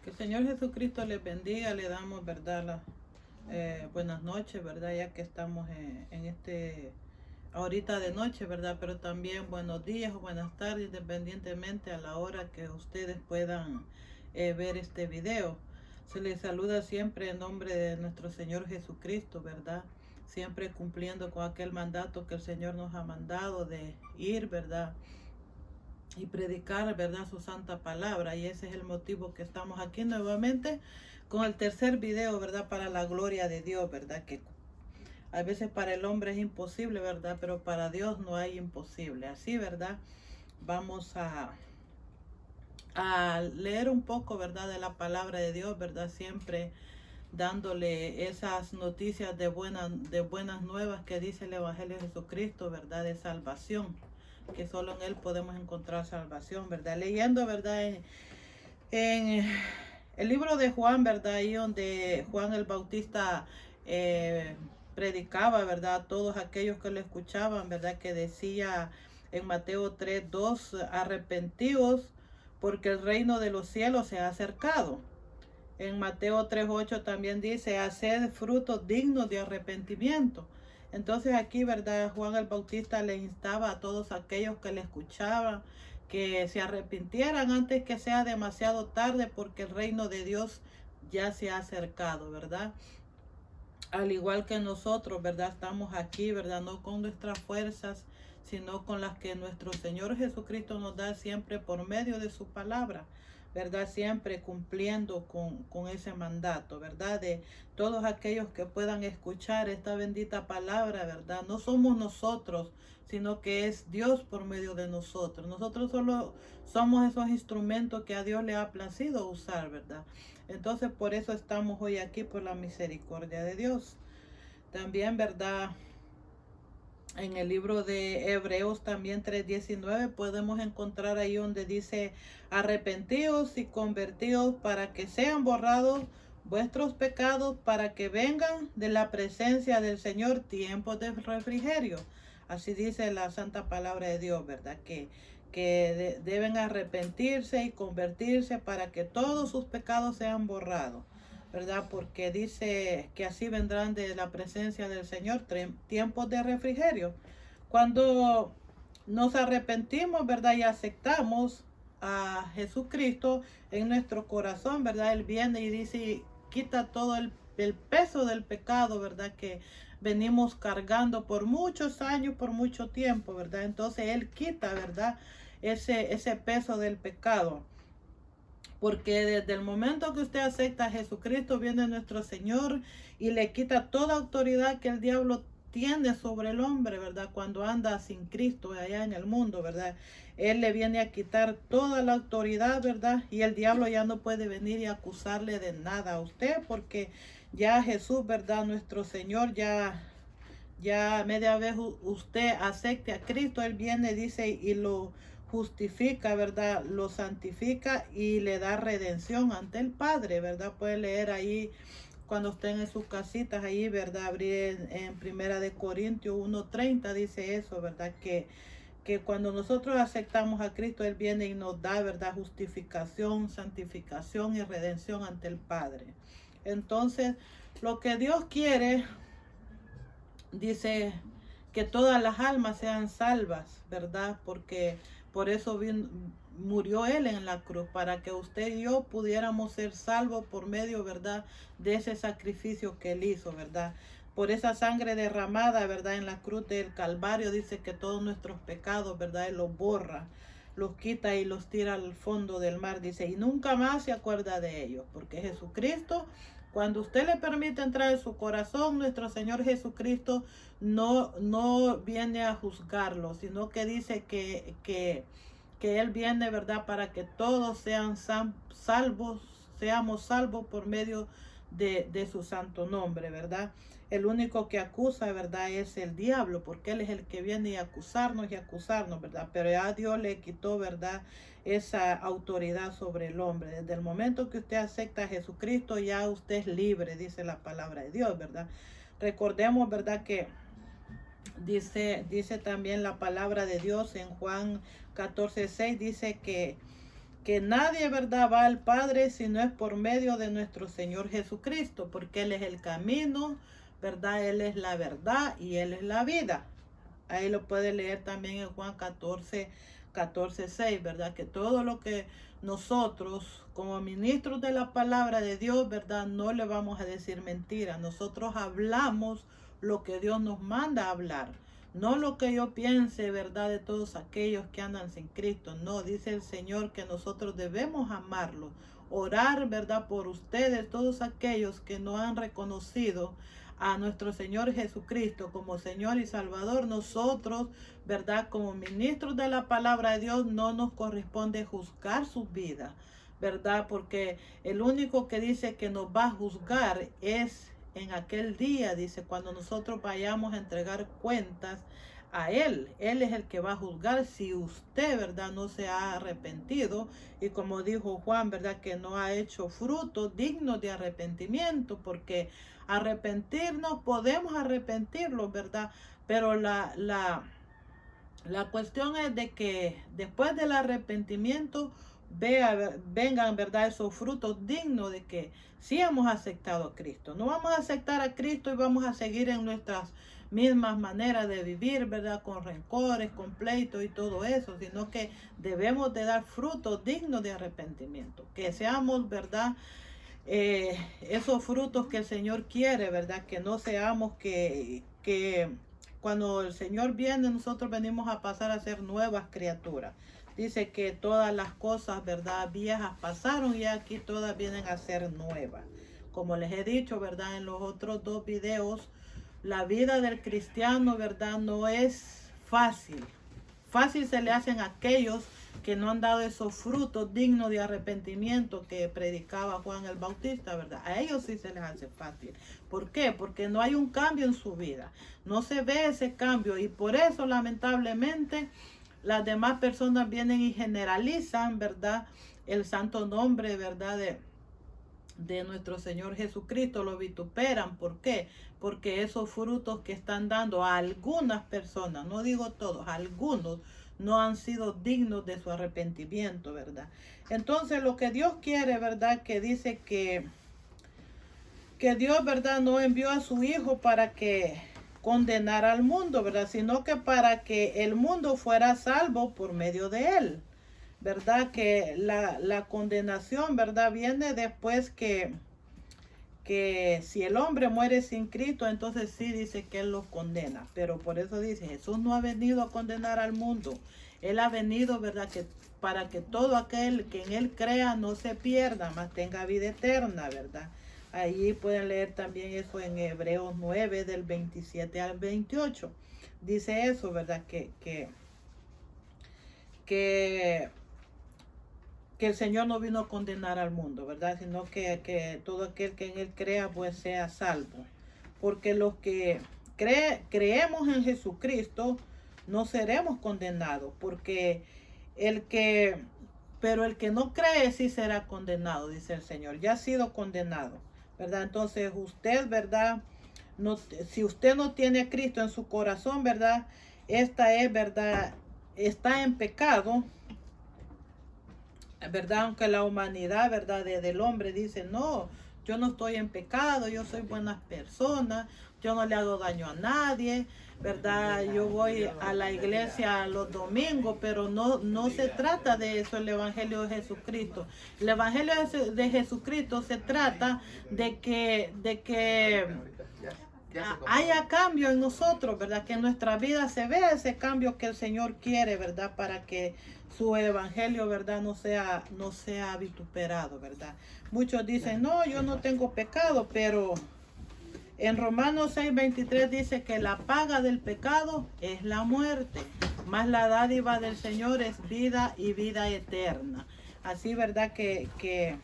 Que el Señor Jesucristo les bendiga, le damos, ¿verdad? Buenas noches, ¿verdad? Ya que estamos en ahorita de noche, ¿verdad? Pero también buenos días o buenas tardes, independientemente a la hora que ustedes puedan ver este video. Se les saluda siempre en nombre de nuestro Señor Jesucristo, ¿verdad? Siempre cumpliendo con aquel mandato que el Señor nos ha mandado de ir, ¿verdad? Y predicar, ¿verdad?, su santa palabra. Y ese es el motivo que estamos aquí nuevamente con el tercer video, ¿verdad?, para la gloria de Dios, ¿verdad? Que a veces para el hombre es imposible, ¿verdad? Pero para Dios no hay imposible. Así, ¿verdad? Vamos a leer un poco, ¿verdad?, de la palabra de Dios, ¿verdad? Siempre dándole esas noticias de buenas nuevas que dice el Evangelio de Jesucristo, ¿verdad? De salvación, que solo en Él podemos encontrar salvación, ¿verdad? Leyendo, ¿verdad? En el libro de Juan, ¿verdad? Ahí donde Juan el Bautista predicaba, ¿verdad? A todos aquellos que lo escuchaban, ¿verdad? Que decía en Mateo 3:2, arrepentíos porque el reino de los cielos se ha acercado. En Mateo 3:8 también dice, haced frutos dignos de arrepentimiento. Entonces aquí, ¿verdad? Juan el Bautista le instaba a todos aquellos que le escuchaban que se arrepintieran antes que sea demasiado tarde, porque el reino de Dios ya se ha acercado, ¿verdad? Al igual que nosotros, ¿verdad? Estamos aquí, ¿verdad? No con nuestras fuerzas, sino con las que nuestro Señor Jesucristo nos da siempre por medio de su palabra, ¿verdad? Siempre cumpliendo con ese mandato, ¿verdad? De todos aquellos que puedan escuchar esta bendita palabra, ¿verdad? No somos nosotros, sino que es Dios por medio de nosotros. Nosotros solo somos esos instrumentos que a Dios le ha placido usar, ¿verdad? Entonces por eso estamos hoy aquí, por la misericordia de Dios. También, ¿verdad? En el libro de Hebreos también 3:19 podemos encontrar ahí donde dice, arrepentíos y convertíos para que sean borrados vuestros pecados, para que vengan de la presencia del Señor tiempos de refrigerio. Así dice la santa palabra de Dios, ¿verdad? Que deben arrepentirse y convertirse para que todos sus pecados sean borrados, ¿verdad? Porque dice que así vendrán de la presencia del Señor tiempos de refrigerio. Cuando nos arrepentimos, ¿verdad? Y aceptamos a Jesucristo en nuestro corazón, ¿verdad? Él viene y dice, quita todo el peso del pecado, ¿verdad? Que venimos cargando por muchos años, por mucho tiempo, ¿verdad? Entonces Él quita, ¿verdad? Ese peso del pecado. Porque desde el momento que usted acepta a Jesucristo, viene nuestro Señor y le quita toda autoridad que el diablo tiene sobre el hombre, ¿verdad? Cuando anda sin Cristo allá en el mundo, ¿verdad? Él le viene a quitar toda la autoridad, ¿verdad? Y el diablo ya no puede venir y acusarle de nada a usted, porque ya Jesús, ¿verdad? Nuestro Señor ya media vez usted acepte a Cristo, Él viene, dice, y lo justifica, ¿verdad? Lo santifica y le da redención ante el Padre, ¿verdad? Puede leer ahí cuando estén en sus casitas, ahí, ¿verdad? Abrir en Primera de Corintios 1:30 dice eso, ¿verdad? Que cuando nosotros aceptamos a Cristo, Él viene y nos da, ¿verdad? Justificación, santificación y redención ante el Padre. Entonces, lo que Dios quiere, dice, que todas las almas sean salvas, ¿verdad? Porque por eso murió Él en la cruz, para que usted y yo pudiéramos ser salvos por medio, ¿verdad? De ese sacrificio que Él hizo, ¿verdad? Por esa sangre derramada, ¿verdad? En la cruz del Calvario dice que todos nuestros pecados, ¿verdad? Él los borra, los quita y los tira al fondo del mar, dice, y nunca más se acuerda de ellos, porque Jesucristo, cuando usted le permite entrar en su corazón, nuestro Señor Jesucristo no viene a juzgarlo, sino que dice que Él viene, ¿verdad? Para que todos sean salvos, seamos salvos por medio de su santo nombre, ¿verdad? El único que acusa, ¿verdad? Es el diablo, porque él es el que viene a acusarnos, ¿verdad? Pero ya Dios le quitó, ¿verdad? Esa autoridad sobre el hombre. Desde el momento que usted acepta a Jesucristo, ya usted es libre, dice la palabra de Dios, ¿verdad? Recordemos, ¿verdad? Que dice también la palabra de Dios en Juan 14:6, dice que nadie, ¿verdad?, va al Padre si no es por medio de nuestro Señor Jesucristo, porque Él es el camino, ¿verdad? Él es la verdad y Él es la vida. Ahí lo puede leer también en Juan 14:6, ¿verdad? Que todo lo que nosotros, como ministros de la palabra de Dios, ¿verdad? No le vamos a decir mentira. Nosotros hablamos lo que Dios nos manda a hablar. No lo que yo piense, ¿verdad? De todos aquellos que andan sin Cristo. No, dice el Señor que nosotros debemos amarlo. Orar, ¿verdad? Por ustedes, todos aquellos que no han reconocido a nuestro Señor Jesucristo como Señor y Salvador. Nosotros, ¿verdad?, como ministros de la palabra de Dios, no nos corresponde juzgar sus vidas, ¿verdad? Porque el único que dice que nos va a juzgar es en aquel día, dice, cuando nosotros vayamos a entregar cuentas a Él. Él es el que va a juzgar si usted, ¿verdad?, no se ha arrepentido. Y como dijo Juan, ¿verdad?, que no ha hecho fruto digno de arrepentimiento, porque arrepentirnos, podemos arrepentirnos, ¿verdad? Pero la cuestión es de que después del arrepentimiento vengan, ¿verdad?, esos frutos dignos de que sí hemos aceptado a Cristo. No vamos a aceptar a Cristo y vamos a seguir en nuestras mismas maneras de vivir, ¿verdad?, con rencores, con pleitos y todo eso, sino que debemos de dar frutos dignos de arrepentimiento. Que seamos, ¿verdad?, esos frutos que el Señor quiere, ¿verdad? Que no seamos que cuando el Señor viene, nosotros venimos a pasar a ser nuevas criaturas. Dice que todas las cosas, ¿verdad?, viejas pasaron y aquí todas vienen a ser nuevas. Como les he dicho, ¿verdad?, en los otros 2 videos, la vida del cristiano, ¿verdad?, no es fácil. Fácil se le hacen a aquellos que no han dado esos frutos dignos de arrepentimiento que predicaba Juan el Bautista, ¿verdad? A ellos sí se les hace fácil. ¿Por qué? Porque no hay un cambio en su vida. No se ve ese cambio y por eso, lamentablemente, las demás personas vienen y generalizan, ¿verdad?, el santo nombre, ¿verdad?, de nuestro Señor Jesucristo, lo vituperan. ¿Por qué? Porque esos frutos que están dando a algunas personas, no digo todos, algunos, no han sido dignos de su arrepentimiento, ¿verdad? Entonces lo que Dios quiere, ¿verdad?, que dice que Dios, ¿verdad?, no envió a su Hijo para que condenara al mundo, ¿verdad?, sino que para que el mundo fuera salvo por medio de Él. ¿Verdad? Que la condenación, ¿verdad?, viene después que si el hombre muere sin Cristo, entonces sí dice que Él los condena. Pero por eso dice, Jesús no ha venido a condenar al mundo. Él ha venido, ¿verdad?, que para que todo aquel que en Él crea no se pierda, mas tenga vida eterna, ¿verdad? Allí pueden leer también eso en Hebreos 9, del 27 al 28. Dice eso, ¿verdad? Que el Señor no vino a condenar al mundo, ¿verdad? Sino que todo aquel que en Él crea, pues sea salvo. Porque los que creemos en Jesucristo, no seremos condenados. Porque pero el que no cree sí será condenado, dice el Señor. Ya ha sido condenado, ¿verdad? Entonces usted, ¿verdad?, no, si usted no tiene a Cristo en su corazón, ¿verdad?, esta es, ¿verdad?, está en pecado, ¿verdad? Aunque la humanidad, ¿verdad?, del hombre dice, no, yo no estoy en pecado, yo soy buena persona, yo no le hago daño a nadie, ¿verdad? Yo voy a la iglesia los domingos, pero no se trata de eso el Evangelio de Jesucristo. El Evangelio de Jesucristo se trata de que haya cambio en nosotros, ¿verdad? Que en nuestra vida se vea ese cambio que el Señor quiere, ¿verdad? Para que su evangelio, ¿verdad?, no sea vituperado, ¿verdad? Muchos dicen, no, yo no tengo pecado, pero en Romanos 6:23 dice que la paga del pecado es la muerte, mas la dádiva del Señor es vida y vida eterna. Así, ¿verdad?, que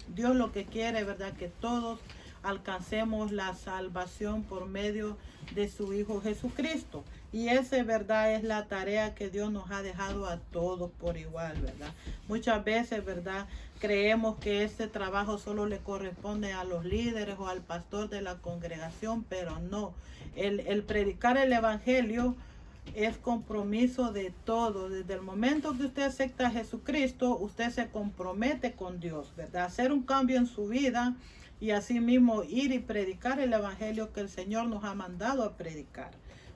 Dios lo que quiere, ¿verdad?, que todos alcancemos la salvación por medio de su Hijo Jesucristo. Y esa, ¿verdad?, es la tarea que Dios nos ha dejado a todos por igual, ¿verdad? Muchas veces, ¿verdad?, creemos que este trabajo solo le corresponde a los líderes o al pastor de la congregación, pero no. El predicar el Evangelio es compromiso de todo. Desde el momento que usted acepta a Jesucristo, usted se compromete con Dios, ¿verdad? Hacer un cambio en su vida y así mismo ir y predicar el evangelio que el Señor nos ha mandado a predicar.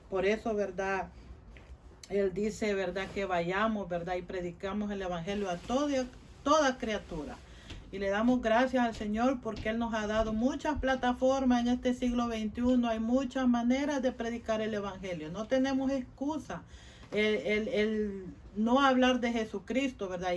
Por eso, ¿verdad? Él dice, ¿verdad? Que vayamos, ¿verdad? Y predicamos el evangelio a toda criatura. Y le damos gracias al Señor porque Él nos ha dado muchas plataformas en este siglo XXI. Hay muchas maneras de predicar el evangelio. No tenemos excusa. El no hablar de Jesucristo, ¿verdad?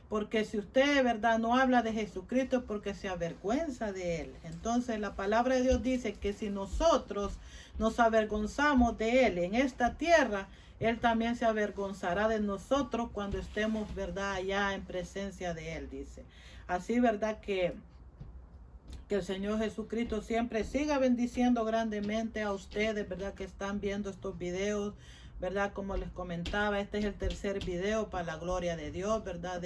Porque si usted, ¿verdad?, no habla de Jesucristo es porque se avergüenza de Él. Entonces la palabra de Dios dice que si nosotros nos avergonzamos de Él en esta tierra, Él también se avergonzará de nosotros cuando estemos, ¿verdad?, allá en presencia de Él, dice. Así, ¿verdad?, que el Señor Jesucristo siempre siga bendiciendo grandemente a ustedes, ¿verdad?, que están viendo estos videos, ¿verdad? Como les comentaba, este es el tercer video para la gloria de Dios, ¿verdad?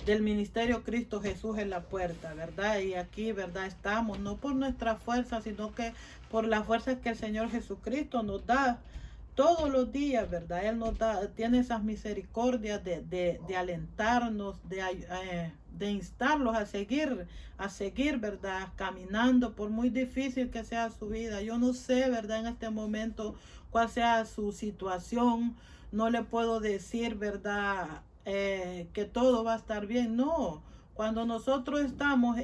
Del ministerio Cristo Jesús en la puerta, ¿verdad? Y aquí, ¿verdad? Estamos, no por nuestra fuerza, sino que por la fuerza que el Señor Jesucristo nos da todos los días, ¿verdad? Él nos da, tiene esas misericordias de alentarnos, de instarlos a seguir, ¿verdad? Caminando, por muy difícil que sea su vida. Yo no sé, ¿verdad? En este momento cuál sea su situación. No le puedo decir, ¿verdad?, que todo va a estar bien. No. Cuando nosotros estamos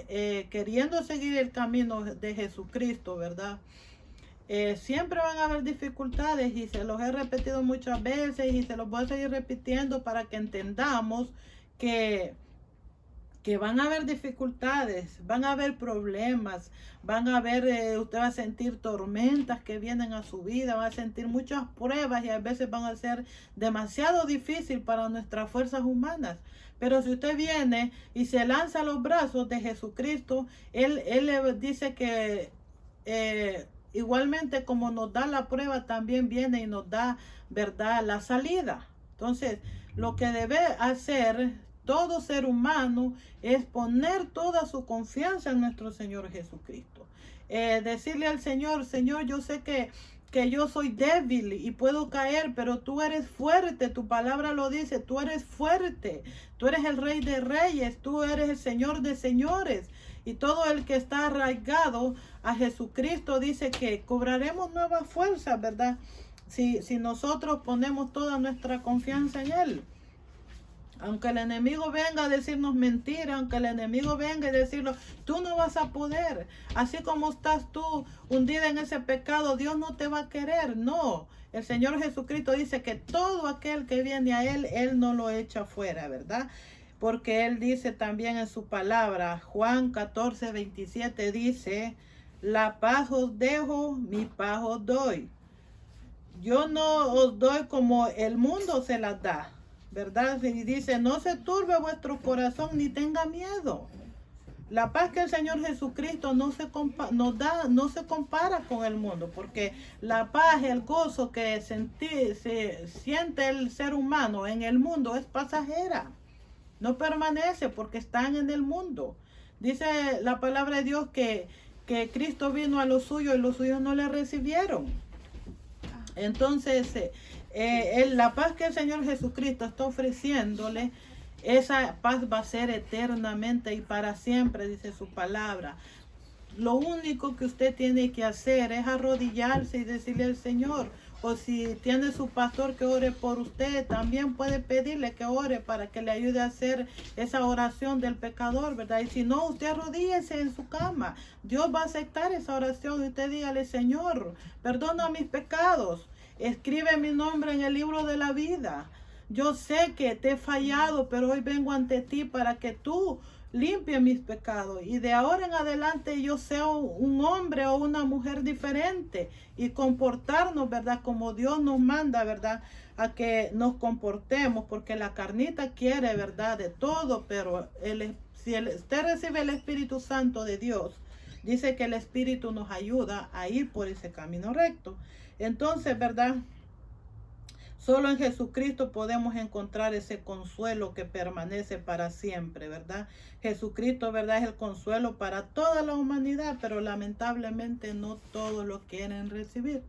queriendo seguir el camino de Jesucristo, ¿verdad?, siempre van a haber dificultades y se los he repetido muchas veces y se los voy a seguir repitiendo para que entendamos que van a haber dificultades, van a haber problemas, van a haber, usted va a sentir tormentas que vienen a su vida, va a sentir muchas pruebas y a veces van a ser demasiado difíciles para nuestras fuerzas humanas. Pero si usted viene y se lanza a los brazos de Jesucristo, Él le dice que igualmente como nos da la prueba, también viene y nos da, ¿verdad?, la salida. Entonces, lo que debe hacer todo ser humano es poner toda su confianza en nuestro Señor Jesucristo. Decirle al Señor, Señor, yo sé que yo soy débil y puedo caer, pero tú eres fuerte, tu palabra lo dice, tú eres fuerte, tú eres el Rey de Reyes, tú eres el Señor de Señores. Y todo el que está arraigado a Jesucristo dice que cobraremos nuevas fuerzas, ¿verdad? Si nosotros ponemos toda nuestra confianza en Él. Aunque el enemigo venga a decirnos mentiras, aunque el enemigo venga y decirlo, tú no vas a poder. Así como estás tú hundida en ese pecado, Dios no te va a querer. No, el Señor Jesucristo dice que todo aquel que viene a Él, Él no lo echa fuera, ¿verdad? Porque Él dice también en su palabra, Juan 14:27 dice, la paz os dejo, mi paz os doy. Yo no os doy como el mundo se las da, ¿verdad? Y dice, no se turbe vuestro corazón ni tenga miedo. La paz que el Señor Jesucristo nos da, no se compara con el mundo, porque la paz, el gozo que se siente el ser humano en el mundo es pasajera. No permanece porque están en el mundo. Dice la palabra de Dios que Cristo vino a los suyos y los suyos no le recibieron. Entonces, la paz que el Señor Jesucristo está ofreciéndole, esa paz va a ser eternamente y para siempre, dice su palabra. Lo único que usted tiene que hacer es arrodillarse y decirle al Señor, o si tiene su pastor que ore por usted, también puede pedirle que ore para que le ayude a hacer esa oración del pecador, ¿verdad? Y si no, usted arrodíllese en su cama. Dios va a aceptar esa oración y usted dígale, Señor, perdona mis pecados, escribe mi nombre en el libro de la vida. Yo sé que te he fallado, pero hoy vengo ante ti para que tú limpie mis pecados y de ahora en adelante yo sea un hombre o una mujer diferente y comportarnos, ¿verdad?, como Dios nos manda, ¿verdad?, a que nos comportemos, porque la carnita quiere, ¿verdad?, de todo, pero si usted recibe el Espíritu Santo de Dios, dice que el Espíritu nos ayuda a ir por ese camino recto. Entonces, ¿verdad?, Solo en Jesucristo podemos encontrar ese consuelo que permanece para siempre, ¿verdad? Jesucristo, ¿verdad? Es el consuelo para toda la humanidad, pero lamentablemente no todos lo quieren recibir.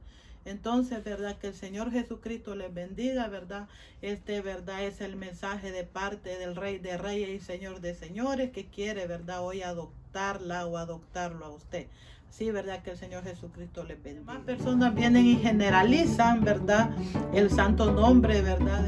Entonces, ¿verdad? Que el Señor Jesucristo les bendiga, ¿verdad? ¿Verdad? Es el mensaje de parte del Rey de Reyes y Señor de Señores que quiere, ¿verdad? Hoy adoptarla o adoptarlo a usted. Sí, ¿verdad? Que el Señor Jesucristo les bendiga. Más personas vienen y generalizan, ¿verdad? El santo nombre, ¿verdad?